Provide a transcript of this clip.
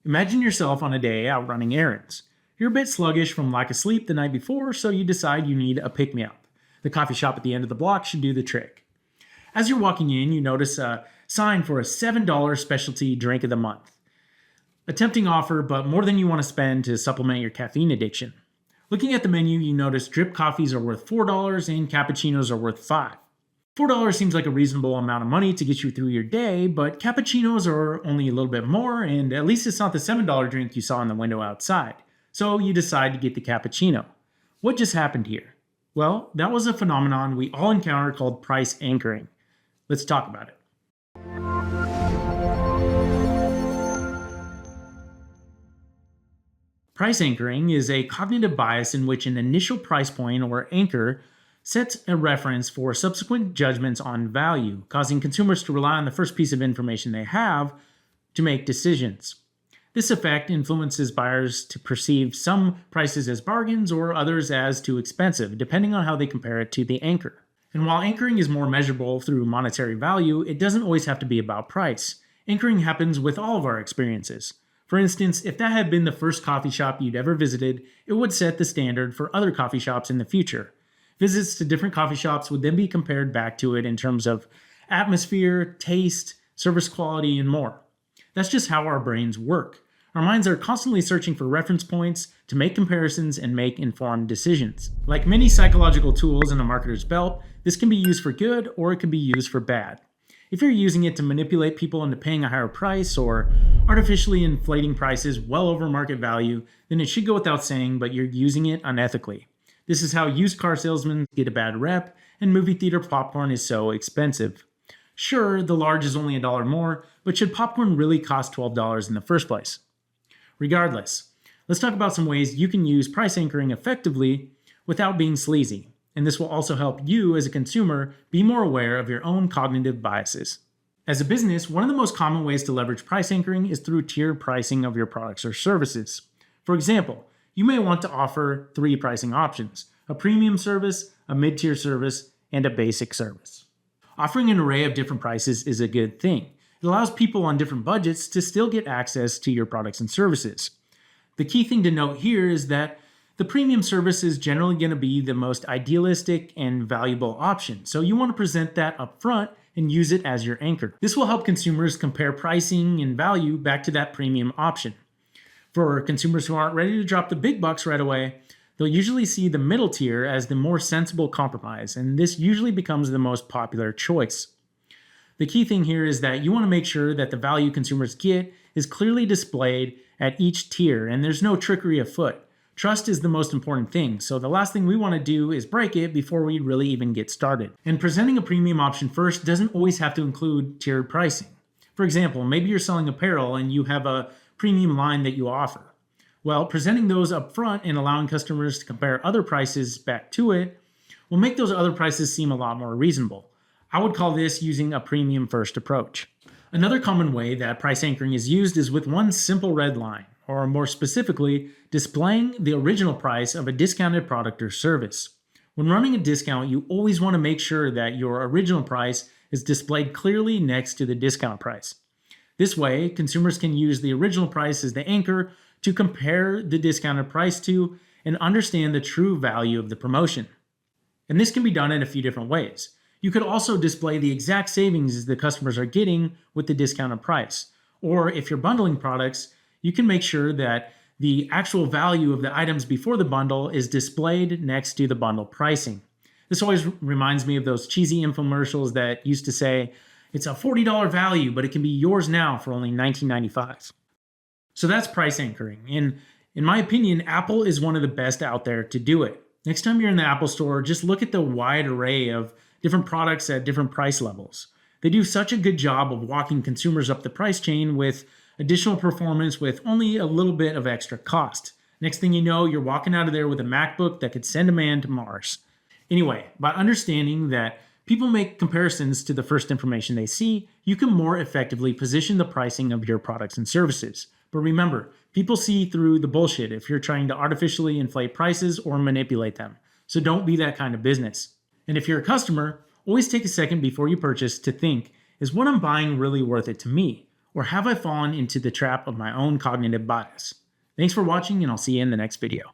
Imagine yourself on a day out running errands. You're a bit sluggish from lack of sleep the night before, so you decide you need a pick me up. The coffee shop at the end of the block should do the trick. As you're walking in, you notice a sign for a $7 specialty drink of the month. A tempting offer, but more than you want to spend to supplement your caffeine addiction. Looking at the menu, you notice drip coffees are worth $4 and cappuccinos are worth $5. $4 seems like a reasonable amount of money to get you through your day, but cappuccinos are only a little bit more, and at least it's not the $7 drink you saw in the window outside. So you decide to get the cappuccino. What just happened here? Well, that was a phenomenon we all encounter called price anchoring. Let's talk about it. Price anchoring is a cognitive bias in which an initial price point or anchor sets a reference for subsequent judgments on value, causing consumers to rely on the first piece of information they have to make decisions. This effect influences buyers to perceive some prices as bargains or others as too expensive, depending on how they compare it to the anchor. And while anchoring is more measurable through monetary value, it doesn't always have to be about price. Anchoring happens with all of our experiences. For instance, if that had been the first coffee shop you'd ever visited, it would set the standard for other coffee shops in the future. Visits to different coffee shops would then be compared back to it in terms of atmosphere, taste, service quality, and more. That's just how our brains work. Our minds are constantly searching for reference points to make comparisons and make informed decisions. Like many psychological tools in a marketer's belt, this can be used for good or it can be used for bad. If you're using it to manipulate people into paying a higher price or artificially inflating prices well over market value, then it should go without saying, but you're using it unethically. This is how used car salesmen get a bad rep and movie theater popcorn is so expensive. Sure, the large is only $1 more, but should popcorn really cost $12 in the first place? Regardless, let's talk about some ways you can use price anchoring effectively without being sleazy. And this will also help you as a consumer be more aware of your own cognitive biases. As a business, one of the most common ways to leverage price anchoring is through tiered pricing of your products or services. For example, you may want to offer 3 pricing options: a premium service, a mid-tier service, and a basic service. Offering an array of different prices is a good thing. It allows people on different budgets to still get access to your products and services. The key thing to note here is that the premium service is generally going to be the most idealistic and valuable option, so you want to present that up front and use it as your anchor. This will help consumers compare pricing and value back to that premium option. For consumers who aren't ready to drop the big bucks right away, they'll usually see the middle tier as the more sensible compromise, and this usually becomes the most popular choice. The key thing here is that you want to make sure that the value consumers get is clearly displayed at each tier, and there's no trickery afoot. Trust is the most important thing, so the last thing we want to do is break it before we really even get started. And presenting a premium option first doesn't always have to include tiered pricing. For example, maybe you're selling apparel and you have a premium line that you offer. Well, presenting those up front and allowing customers to compare other prices back to it will make those other prices seem a lot more reasonable. I would call this using a premium first approach. Another common way that price anchoring is used is with one simple red line, or more specifically, displaying the original price of a discounted product or service. When running a discount, you always want to make sure that your original price is displayed clearly next to the discount price. This way, consumers can use the original price as the anchor to compare the discounted price to and understand the true value of the promotion. And this can be done in a few different ways. You could also display the exact savings the customers are getting with the discounted price. Or if you're bundling products, you can make sure that the actual value of the items before the bundle is displayed next to the bundle pricing. This always reminds me of those cheesy infomercials that used to say, it's a $40 value, but it can be yours now for only $19.95. So that's price anchoring. And in my opinion, Apple is one of the best out there to do it. Next time you're in the Apple store, just look at the wide array of different products at different price levels. They do such a good job of walking consumers up the price chain with additional performance with only a little bit of extra cost. Next thing you know, you're walking out of there with a MacBook that could send a man to Mars. Anyway, by understanding that people make comparisons to the first information they see, you can more effectively position the pricing of your products and services. But remember, people see through the bullshit if you're trying to artificially inflate prices or manipulate them. So don't be that kind of business. And if you're a customer, always take a second before you purchase to think, is what I'm buying really worth it to me? Or have I fallen into the trap of my own cognitive bias? Thanks for watching, and I'll see you in the next video.